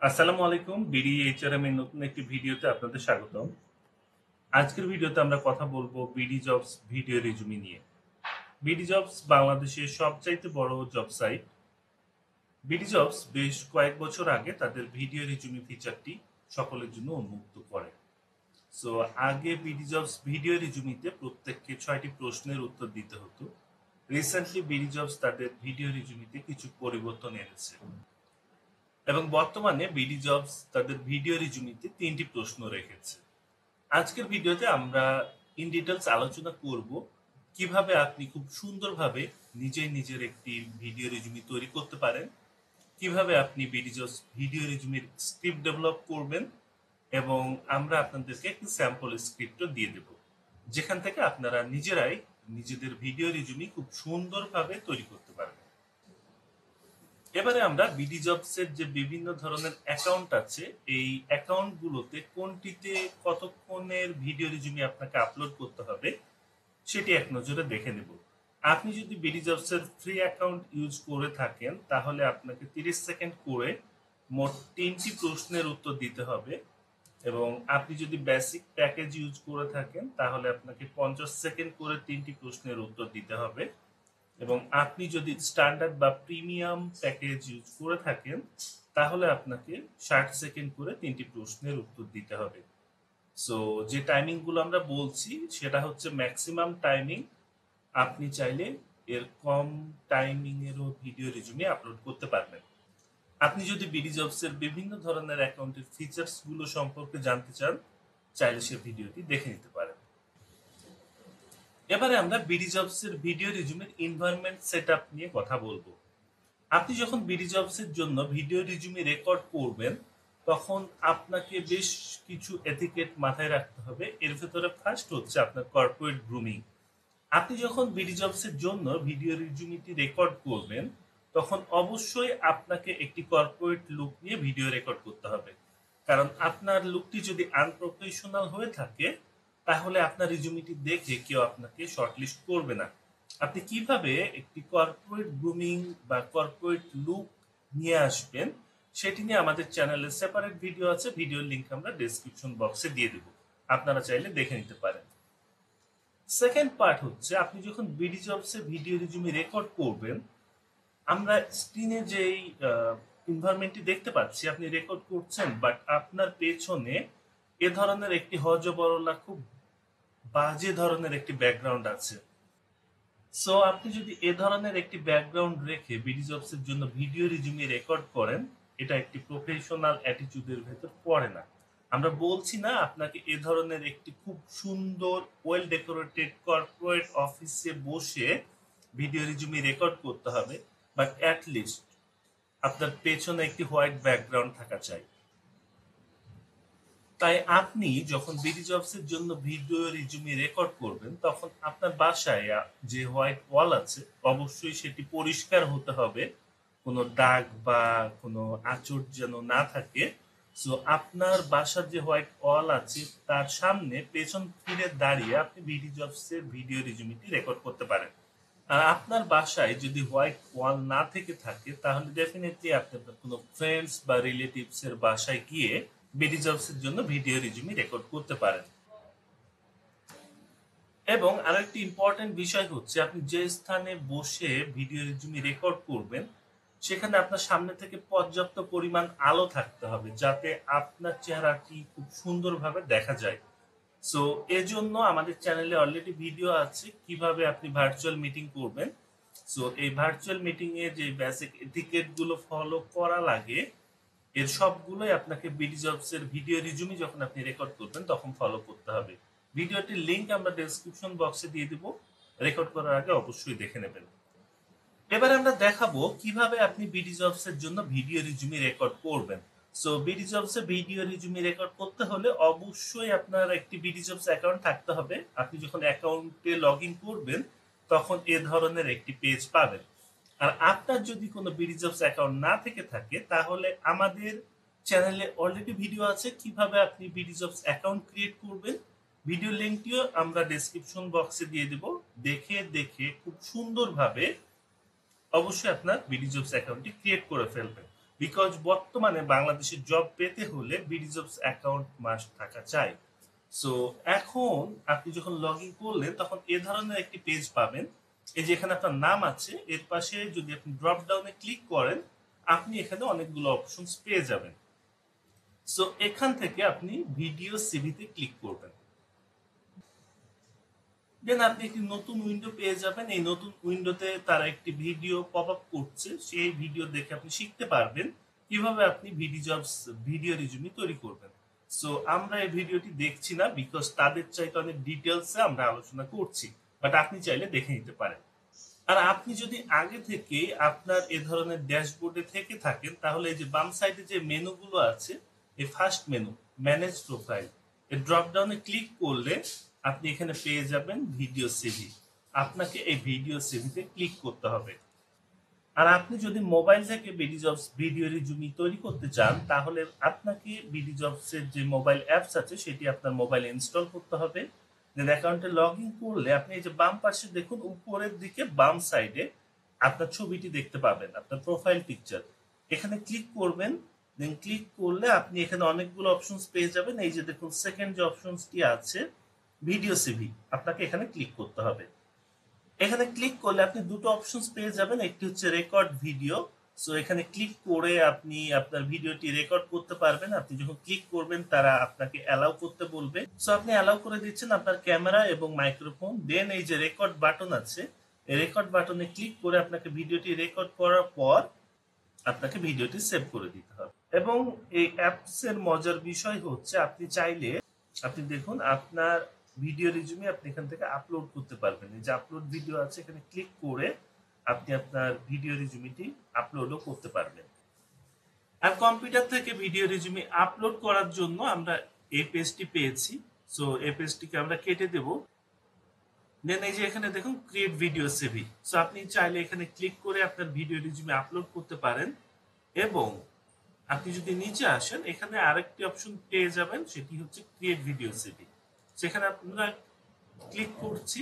আসসালামু আলাইকুম। BD HRM এর নতুন একটি ভিডিওতে আপনাদের স্বাগতম। আজকের ভিডিওতে আমরা কথা বলবো বিডি জবস ভিডিও রেজুমি নিয়ে। বিডি জবস বাংলাদেশের সবচাইতে বড় জব সাইট। বিডি জবস বেশ কয়েক বছর আগে তাদের ভিডিও রেজুমি ফিচারটি সকলের জন্য উন্মুক্ত করে। সো আগে বিডি জবস ভিডিও রেজুমিতে প্রত্যেককে 6টি প্রশ্নের উত্তর দিতে হতো। রিসেন্টলি বিডি জবস তাদের ভিডিও রেজুমিতে কিছু পরিবর্তন এনেছে এবং বর্তমানে বিডি জবস তাদের ভিডিও রেজুমিতে 3টি প্রশ্ন রেখেছে। আজকের ভিডিওতে আমরা ইন ডিটেলস আলোচনা করব কিভাবে আপনি খুব সুন্দরভাবে নিজের একটি ভিডিও রেজুমি তৈরি করতে পারেন, কিভাবে আপনি বিডি জবস ভিডিও রেজুমির স্ক্রিপ্ট ডেভেলপ করবেন এবং আমরা আপনাদেরকে একটি স্যাম্পল স্ক্রিপ্টও দিয়ে দেব, যেখান থেকে আপনারা নিজেরাই নিজেদের ভিডিও রেজুমি খুব সুন্দরভাবে তৈরি করতে পারবেন। এবারে আমরা বিডি জবসের যে বিভিন্ন ধরনের অ্যাকাউন্ট আছে, এই অ্যাকাউন্টগুলোতে কোনটিতে কতক্ষণের ভিডিও রেজুমি আপনাকে আপলোড করতে হবে সেটি এক নজরে দেখে নেব। আপনি যদি বিডি জবসের ফ্রি অ্যাকাউন্ট ইউজ করে থাকেন তাহলে আপনাকে 30 সেকেন্ড করে মোট 3টি প্রশ্নের উত্তর দিতে হবে, এবং আপনি যদি বেসিক প্যাকেজ ইউজ করে থাকেন তাহলে আপনাকে 50 সেকেন্ড করে 3টি প্রশ্নের উত্তর দিতে হবে, এবং আপনি যদি স্ট্যান্ডার্ড বা প্রিমিয়াম প্যাকেজ ইউজ করে থাকেন তাহলে আপনাকে 60 সেকেন্ড করে 3টি প্রশ্নের উত্তর দিতে হবে। সো যে টাইমিংগুলো আমরা বলছি সেটা হচ্ছে ম্যাক্সিমাম টাইমিং। আপনি চাইলে এর কম টাইমিং এরও ভিডিও রেজুমে আপলোড করতে পারবেন। আপনি যদি বিডি জবসের বিভিন্ন ধরনের অ্যাকাউন্টের ফিচার্স গুলো সম্পর্কে জানতে চান, চাইলে সে ভিডিওটি দেখে নিতে পারেন। এবারে আমরা বিডি জবসের ভিডিও রেজুমের এনভায়রনমেন্ট সেটআপ নিয়ে কথা বলবো। আপনি যখন বিডি জবসের জন্য ভিডিও রেজুমে রেকর্ড করবেন তখন আপনাকে বেশ কিছু এটিকেট মাথায় রাখতে হবে। এর ভেতরে ফার্স্ট হচ্ছে আপনার কর্পোরেট গ্রুমিং। আপনি যখন বিডি জবসের জন্য ভিডিও রেজুমিটি রেকর্ড করবেন তখন অবশ্যই আপনাকে একটি কর্পোরেট লুক নিয়ে ভিডিও রেকর্ড করতে হবে, কারণ আপনার লুকটি যদি আনপ্রফেশনাল হয়ে থাকে তাহলে আপনার রেজুমিটি দেখে কেউ আপনাকে শর্টলিস্ট করবে না। আপনি কিভাবে একটি কর্পোরেট গ্রুমিং বা কর্পোরেট লুক নিয়ে আসবেন সেটি নিয়ে আমাদের চ্যানেলে সেপারেট ভিডিও আছে, ভিডিওর লিংক আমরা ডেসক্রিপশন বক্সে দিয়ে দেব, আপনারা চাইলে দেখে নিতে পারেন। সেকেন্ড পার্ট হচ্ছে আপনি যখন বিডি জবসে ভিডিও রেজুমি রেকর্ড করবেন, আমরা স্ক্রিনে যেই এনভায়রনমেন্টটি দেখতে পাচ্ছি, আপনি রেকর্ড করছেন বাট আপনার পেছনে এ ধরনের একটি হযবরলা খুব বাজে ধরনের একটি ব্যাকগ্রাউন্ড আছে। সো আপনি যদি এ ধরনের একটি ব্যাকগ্রাউন্ড রেখে বিডি জবসের জন্য ভিডিও রেজুমি রেকর্ড করেন, এটা একটি প্রফেশনাল অ্যাটিটিউডের ভেতর পড়ে না। আমরা বলছি না আপনাকে এ ধরনের একটি খুব সুন্দর ওয়েল ডেকোরেটেড কর্পোরেট অফিসে বসে ভিডিও রেজুমি রেকর্ড করতে হবে, বাট অ্যাট লিস্ট আপনার পেছনে একটি হোয়াইট ব্যাকগ্রাউন্ড থাকা চাই। তাই আপনি যখন বিডি জবসের জন্য ভিডিও রেজুমি রেকর্ড করবেন তখন আপনার বাসায় যে হোয়াইট ওয়াল আছে অবশ্যই সেটি পরিষ্কার হতে হবে, কোনো দাগ বা কোনো আঁচড় যেন না থাকে। সো আপনার বাসার যে হোয়াইট ওয়াল আছে তার সামনে পেছন ফিরে দাঁড়িয়ে আপনি বিডি জবসের ভিডিও রেজুমিটি রেকর্ড করতে পারেন। আর আপনার বাসায় যদি হোয়াইট ওয়াল না থেকে থাকে তাহলে ডেফিনেটলি আপনি আপনার কোনো ফ্রেন্ডস বা রিলেটিভস এর বাসায় গিয়ে বিডি জবসের জন্য ভিডিও রেজুমি রেকর্ড করতে পারেন। এবং আরেকটি ইম্পর্টেন্ট বিষয় হচ্ছে আপনি যে স্থানে বসে ভিডিও রেজুমি রেকর্ড করবেন সেখানে আপনার সামনে থেকে পর্যাপ্ত পরিমাণ আলো থাকতে হবে যাতে আপনার চেহারাটি খুব সুন্দরভাবে দেখা যায়। সো এজন্য আমাদের চ্যানেলে অলরেডি ভিডিও আছে কিভাবে আপনি ভার্চুয়াল মিটিং করবেন। সো এই ভার্চুয়াল মিটিং এ যে বেসিক এটিকেট গুলো ফলো করা লাগে এর সবগুলোই আপনাকে বিডি জবস এর ভিডিও রেজুমি যখন আপনি রেকর্ড করবেন তখন ফলো করতে হবে। ভিডিওটির লিংক আমরা ডেসক্রিপশন বক্সে দিয়ে দিব, রেকর্ড করার আগে অবশ্যই দেখে নেবেন। এবার আমরা দেখাবো কিভাবে আপনি বিডি জবস এর জন্য ভিডিও রেজুমি রেকর্ড করবেন। সো বিডি জবস এ ভিডিও রেজুমি রেকর্ড করতে হলে অবশ্যই আপনার একটি বিডি জবস অ্যাকাউন্ট থাকতে হবে। আপনি যখন অ্যাকাউন্টে লগ ইন করবেন তখন এ ধরনের একটি পেজ পাবেন। আর আপনার যদি কোনো বিডি জবস অ্যাকাউন্ট না থেকে থাকে তাহলে আমাদের চ্যানেলে অলরেডি ভিডিও আছে কিভাবে আপনি বিডি জবস অ্যাকাউন্ট ক্রিয়েট করবেন। ভিডিও লিংকটিও আমরা ডেসক্রিপশন বক্সে দিয়ে দেব, দেখে দেখে খুব সুন্দরভাবে অবশ্যই আপনার বিডি জবস অ্যাকাউন্টটি ক্রিয়েট করে ফেলবেন। বিকজ বর্তমানে বাংলাদেশে জব পেতে হলে বিডি জবস অ্যাকাউন্ট মাস্ট থাকা চাই। সো এখন আপনি যখন লগ ইন করলেন তখন এ ধরনের একটি পেজ পাবেন। এই যে এখানে আপনার নাম আছে, এর পাশে যদি আপনি ড্রপ ডাউনে ক্লিক করেন আপনি এখানে অনেকগুলো অপশনস পেয়ে যাবেন। সো এখান থেকে আপনি ভিডিও সিভিতে ক্লিক করবেন, দেন আপনি একটি নতুন উইন্ডো পেয়ে যাবেন। এই নতুন উইন্ডোতে তারা একটি ভিডিও পপ আপ করছে, সেই ভিডিও দেখে আপনি শিখতে পারবেন কিভাবে আপনি ভিডি জবস ভিডিও রিজুমি তৈরি করবেন। সো আমরা এই ভিডিওটি দেখছি না বিকজ তাদের চাইতে অনেক ডিটেলসে আমরা আলোচনা করছি, বাট আপনি চাইলে দেখে নিতে পারেন। আর আপনি যদি আগে থেকে আপনার এ ধরনের ড্যাশবোর্ডে থেকে থাকেন তাহলে এই যে বাম সাইডে যে মেনুগুলো আছে, এই ফার্স্ট মেনু ম্যানেজ প্রোফাইল, এই ড্রপ ডাউনে ক্লিক করলে আপনি এখানে পেয়ে যাবেন ভিডিও সিভি। আপনাকে এই ভিডিও সিভিতে ক্লিক করতে হবে। আর আপনি যদি মোবাইল থেকে বিডি জবস ভিডিও রিজুমি তৈরি করতে চান তাহলে আপনাকে বিডি জবসের যে মোবাইল অ্যাপস আছে সেটি আপনার মোবাইলে ইনস্টল করতে হবে। দেন অ্যাকাউন্টে লগ ইন করলে আপনি এই যে বাম পাশে দেখুন উপরের দিকে বাম সাইডে আপনার ছবিটি দেখতে পাবেন, আপনার প্রোফাইল পিকচার। এখানে ক্লিক করবেন, দেন ক্লিক করলে আপনি এখানে অনেকগুলো অপশনস পেয়ে যাবেন। এই যে দেখুন সেকেন্ড যে অপশনসটি আছে ভিডিও সিভি, আপনাকে এখানে ক্লিক করতে হবে। এখানে ক্লিক করলে আপনি দুটো অপশনস পেয়ে যাবেন, একটি হচ্ছে রেকর্ড ভিডিও। সো এখানে ক্লিক করে আপনি আপনার ভিডিওটি রেকর্ড করতে পারবেন। আপনি যখন ক্লিক করবেন তারা আপনাকে অ্যালাউ করতে বলবে, সো আপনি অ্যালাউ করে দিচ্ছেন আপনার ক্যামেরা এবং মাইক্রোফোন। দেন এই যে রেকর্ড বাটন আছে, এই রেকর্ড বাটনে ক্লিক করে আপনাকে ভিডিওটি রেকর্ড করার পর আপনাকে ভিডিওটি সেভ করে দিতে হবে। এবং এই অ্যাপসের মজার বিষয় হচ্ছে আপনি চাইলে আপনি দেখুন আপনার ভিডিও রিজুমি আপনি এখান থেকে আপলোড করতে পারবেন। এই যে আপলোড ভিডিও আছে, এখানে ক্লিক করে আপনি আপনার ভিডিও রিজুমিটি আপলোডও করতে পারবেন। আর কম্পিউটার থেকে ভিডিও রিজুমি আপলোড করার জন্য আমরা এই পেজটি পেয়েছি। সো এই পেজটিকে আমরা কেটে দেব। দেন এই যে এখানে দেখুন ক্রিয়েট ভিডিও সিভি। সো আপনি চাইলে এখানে ক্লিক করে আপনার ভিডিও রিজুমি আপলোড করতে পারেন। এবং আপনি যদি নিচে আসেন এখানে আরেকটি অপশন পেয়ে যাবেন, সেটি হচ্ছে ক্রিয়েট ভিডিও সিভি। সেখানে আপনারা ক্লিক করছি,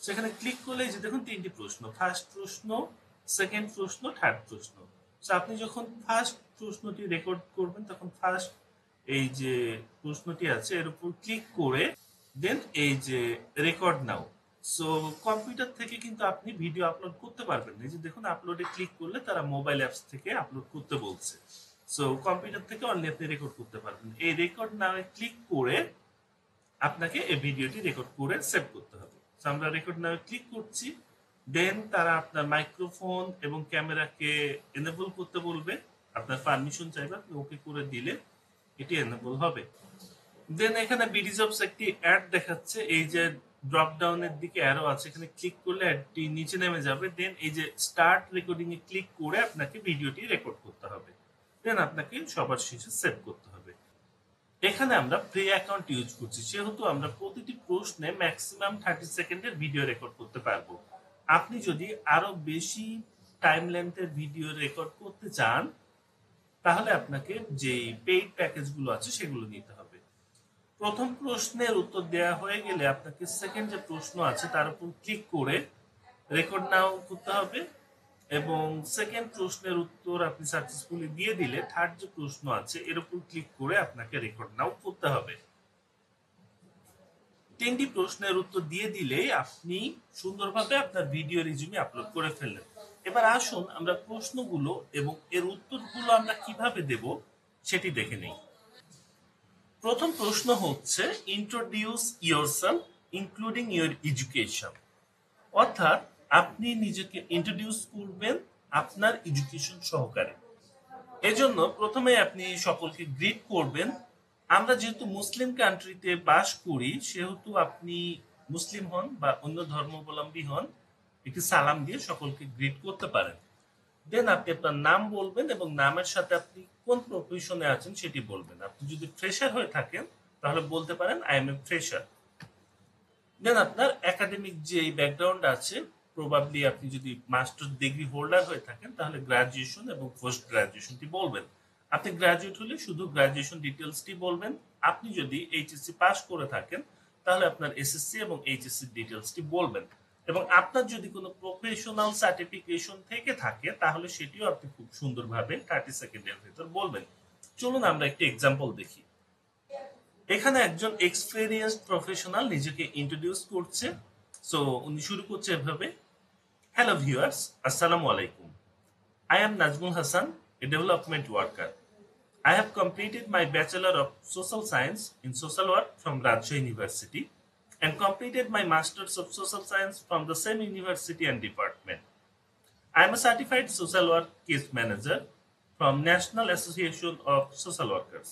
সেখানে ক্লিক করলে যে দেখুন তিনটি প্রশ্ন, ফার্স্ট প্রশ্ন, সেকেন্ড প্রশ্ন, থার্ড প্রশ্ন। সো আপনি যখন ফার্স্ট প্রশ্নটি রেকর্ড করবেন তখন ফার্স্ট এই যে প্রশ্নটি আছে এর উপর ক্লিক করে দেন এই যে রেকর্ড নাও। সো কম্পিউটার থেকে কিন্তু আপনি ভিডিও আপলোড করতে পারবেন না। এই যে দেখুন আপলোডে ক্লিক করলে তারা মোবাইল অ্যাপস থেকে আপলোড করতে বলছে। সো কম্পিউটার থেকে অনলি আপনি রেকর্ড করতে পারবেন। এই রেকর্ড নাও ক্লিক করে আপনাকে এই ভিডিওটি রেকর্ড করে সেভ করতে হবে। আমরা রেকর্ড নাও ক্লিক করছি, দেন তারা আপনার মাইক্রোফোন এবং ক্যামেরাকে এনেবল করতে বলবে, আপনার পারমিশন চাইবে, আপনি ওকে করে দিলে এটি এনেবল হবে। দেন এখানে বিডি জবস একটি অ্যাড দেখাচ্ছে, এই যে ড্রপ ডাউনের দিকে অ্যারো আছে, এখানে ক্লিক করলে অ্যাডটি নিচে নেমে যাবে। দেন এই যে স্টার্ট রেকর্ডিং এ ক্লিক করে আপনাকে ভিডিওটি রেকর্ড করতে হবে, দেন আপনাকে সবার শেষে সেভ করতে হবে। এখানে আমরা ফ্রি অ্যাকাউন্ট ইউজ করছি, সেহেতু আমরা প্রতিটি প্রশ্নে ম্যাক্সিমাম 30 সেকেন্ডের ভিডিও রেকর্ড করতে পারবো। আপনি যদি আরো বেশি টাইম লেন্থের ভিডিও রেকর্ড করতে চান তাহলে আপনাকে যে পেইড প্যাকেজগুলো আছে সেগুলো নিতে হবে। প্রথম প্রশ্নের উত্তর দেওয়া হয়ে গেলে আপনাকে সেকেন্ড যে প্রশ্ন আছে তার উপর ক্লিক করে রেকর্ড নাও করতে হবে, এবং সেকেন্ড প্রশ্নের উত্তর আপনি সাকসেসফুলি দিয়ে দিলে থার্ড যে প্রশ্ন আছে এর উপর ক্লিক করে আপনাকে রেকর্ড নাও করতে হবে। তিনটি প্রশ্নের উত্তর দিয়ে দিলে আপনি সুন্দরভাবে আপনার ভিডিও রিজুমি আপলোড করে ফেললেন। এবার আসুন আমরা প্রশ্নগুলো এবং এর উত্তরগুলো আমরা কিভাবে দেব সেটি দেখে নেই। প্রথম প্রশ্ন হচ্ছে introduce yourself including your education, অর্থাৎ আপনি নিজেকে ইন্ট্রোডিউস করবেন আপনার এডুকেশন সহকারে। এজন্য প্রথমে আপনি সকলকে গ্রিট করবেন। আমরা যেহেতু মুসলিম কান্ট্রিতে বাস করি সেহেতু আপনি মুসলিম হন বা অন্য ধর্মাবলম্বী হন, একটি সালাম দিয়ে সকলকে গ্রিট করতে পারেন। দেন আপনি আপনার নাম বলবেন এবং নামের সাথে আপনি কোন প্রফেশনে আছেন সেটি বলবেন। আপনি যদি ফ্রেশার হয়ে থাকেন তাহলে বলতে পারেন আই এম এ ফ্রেশার। দেন আপনার একাডেমিক যে ব্যাকগ্রাউন্ড আছে, প্রবাবলি আপনি যদি মাস্টার ডিগ্রি হোল্ডার হয়ে থাকেন তাহলে গ্রাজুয়েশন এবং পোস্ট গ্রাজুয়েশনটি বলবেন। আপনি গ্রাজুয়েট হলে শুধু গ্রাজুয়েশন ডিটেলসটি বলবেন। আপনি যদি এইচএসসি পাস করে থাকেন তাহলে আপনার এসএসসি এবং এইচএসসি ডিটেলসটি বলবেন। এবং আপনার যদি কোনো প্রফেশনাল সার্টিফিকেশন থেকে থাকে তাহলে সেটিও আপনি খুব সুন্দরভাবে 30 সেকেন্ডের ভেতর বলবেন। চলুন আমরা একটি এক্সাম্পল দেখি। এখানে একজন এক্সপেরিয়েন্সড প্রফেশনাল নিজেকে ইন্ট্রোডিউস করছে। সো উনি শুরু করছে এভাবে, হ্যালো ভিউয়ার্স, আসসালামু আলাইকুম। I am Najmul Hassan, a development worker. I have completed my Bachelor of Social Science in Social Work from Rajshahi University and completed my Masters of Social Science from the same university and department. I am a certified social work case manager from National Association of Social Workers.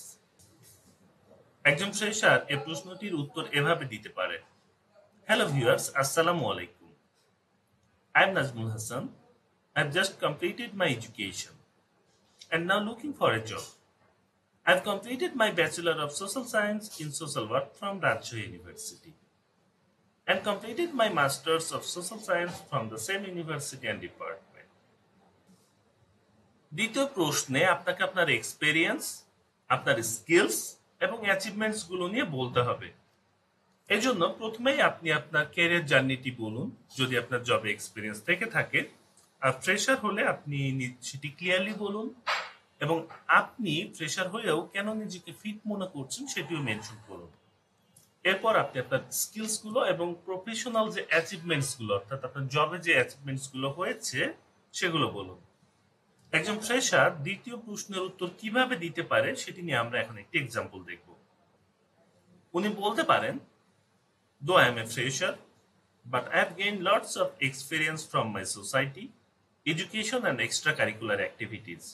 একজন fresher এই প্রশ্নটির উত্তর এভাবে দিতে পারে, hello viewers, আসসালামু আলাইকুম। I am Najmul Hassan. I have just completed my education and now looking for a job. I have completed my Bachelor of Social Science in Social Work from Rajshahi University and completed my Masters of Social Science from the same university and department. দ্বিতীয় প্রশ্নে আপনাকে আপনার experience, আপনার skills এবং achievements গুলো নিয়ে বলতে হবে। এজন্য প্রথমেই আপনি আপনার ক্যারিয়ার জার্নিটি বলুন যদি আপনার জবে এক্সপিরিয়েন্স থেকে থাকে, আর ফ্রেশার হলে আপনি সেটি ক্লিয়ারলি বলুন এবং আপনি ফ্রেশার হয়েও কেন নিজেকে ফিট মনে করছেন সেটিও মেনশন করুন। এরপর আপনি আপনার স্কিলস গুলো এবং প্রফেশনাল যে অ্যাচিভমেন্টস গুলো অর্থাৎ আপনার জবে যে অ্যাচিভমেন্টস গুলো হয়েছে সেগুলো বলুন। একজন ফ্রেশার দ্বিতীয় প্রশ্নের উত্তর কিভাবে দিতে পারে সেটি নিয়ে আমরা এখন একটি এক্সাম্পল দেখব। উনি বলতে পারেন, though I am a fresher, but I have gained lots of experience from my society, education and extracurricular activities.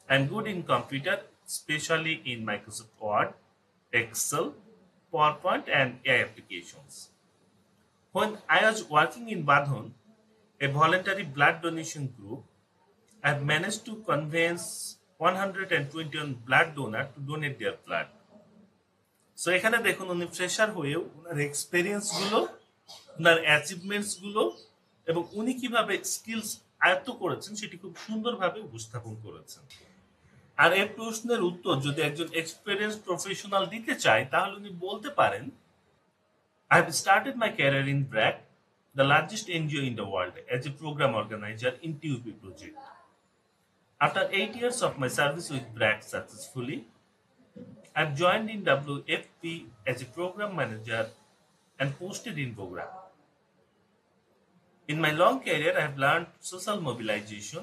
I am good in computer, especially in Microsoft Word, Excel, PowerPoint and AI applications. When I was working in Badhon, a voluntary blood donation group, I have managed to convince 121 blood donors to donate their blood. So এখানে দেখুন উনি fresher হয়েও ওনার experience গুলো, ওনার achievements গুলো এবং উনি কিভাবে skills আয়ত্ত করেছেন সেটি খুব সুন্দরভাবে উপস্থাপন করেছেন। আর এই প্রশ্নের উত্তর যদি একজন এক্সপেরিয়েন্স প্রফেশনাল দিতে চায় তাহলে উনি বলতে পারেন, I have started my career in BRAC, the largest NGO in the world, as a program organizer in TUP project. After 8 years of my service with BRAC successfully, I have joined in WFP as a program manager and posted in program. In my long career, I have learned social mobilization,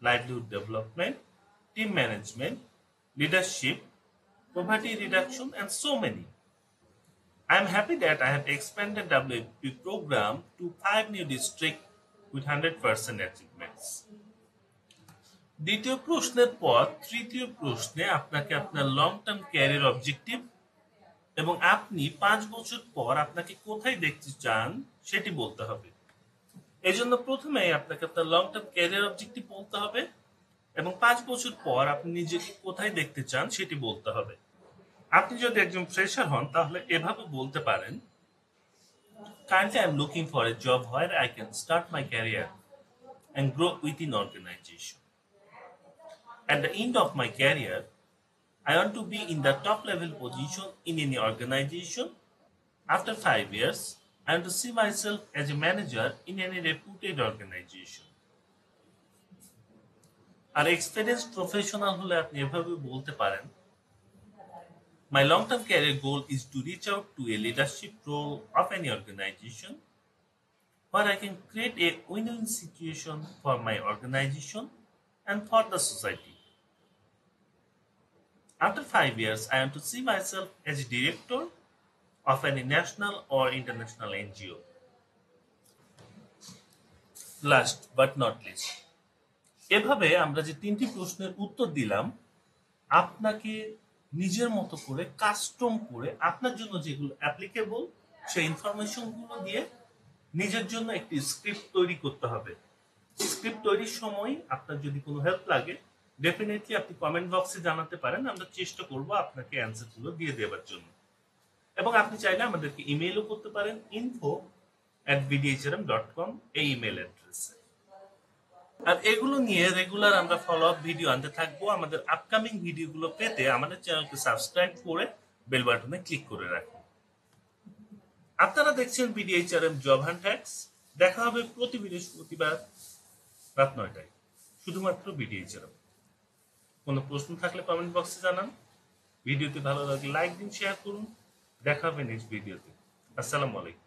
livelihood development, team management, leadership, poverty reduction, and so many. I am happy that I have expanded WFP program to 5 new districts with 100% achievements. দ্বিতীয় প্রশ্নের পর তৃতীয় প্রশ্নে আপনাকে আপনার long term career objective এবং আপনি 5 বছর পর আপনাকে কোথায় দেখতে চান সেটি বলতে হবে। এজন্য প্রথমেই আপনাকে আপনার লং টার্ম ক্যারিয়ার অবজেক্টিভ বলতে হবে এবং 5 বছর পর আপনি নিজেকে কোথায় দেখতে চান সেটি বলতে হবে। আপনি যদি একজন ফ্রেশার হন তাহলে এভাবে বলতে পারেন, Currently I am looking for a job where I can start my career and grow within organization. At the end of my career, I want to be in the top level position in any organization. After 5 years, I want to see myself as a manager in any reputed organization. আর experienced professional হলে আপনি এভাবে বলতে পারেন, My long-term career goal is to reach out to a leadership role of any organization where I can create a win-win situation for my organization and for the society. After 5 years, I want to see myself as a director of any national or international NGO. Last but not least, এভাবে আমরা যে তিনটি প্রশ্নের উত্তর দিলাম, আপনাকে নিজের মতো করে কাস্টম করে আপনার জন্য যেগুলো অ্যাপ্লিকেবল সেই ইনফরমেশনগুলো দিয়ে নিজের জন্য একটি স্ক্রিপ্ট তৈরি করতে হবে। স্ক্রিপ্ট তৈরির সময় আপনার যদি কোনো হেল্প লাগে ডেফিনেটলি আপনি কমেন্ট বক্সে জানাতে পারেন, আমরা চেষ্টা করব আপনাকে অ্যান্সারগুলো দিয়ে দেওয়ার জন্য। এবং আপনি চাইলে আমাদেরকে ইমেইলও করতে পারেন info@bdhrm.com এই ইমেল অ্যাড্রেসে। আর এগুলো নিয়ে রেগুলার আমরা ফলো আপ ভিডিও আনতে থাকবো। আমাদের আপকামিং ভিডিওগুলো পেতে আমাদের চ্যানেলকে সাবস্ক্রাইব করে বেল বাটনে ক্লিক করে রাখুন। আপনারা দেখছেন BDHRM জব হান্ট হ্যাক্স, দেখা হবে প্রতি বৃহস্পতিবার রাত 9টায়, শুধুমাত্র বিডিএইচআরএম। কোনো প্রশ্ন থাকলে কমেন্ট বক্সে জানান। ভিডিওটি ভালো লাগলে লাইক দিন, শেয়ার করুন। দেখা হবে নেক্সট ভিডিওতে। আসসালামু আলাইকুম।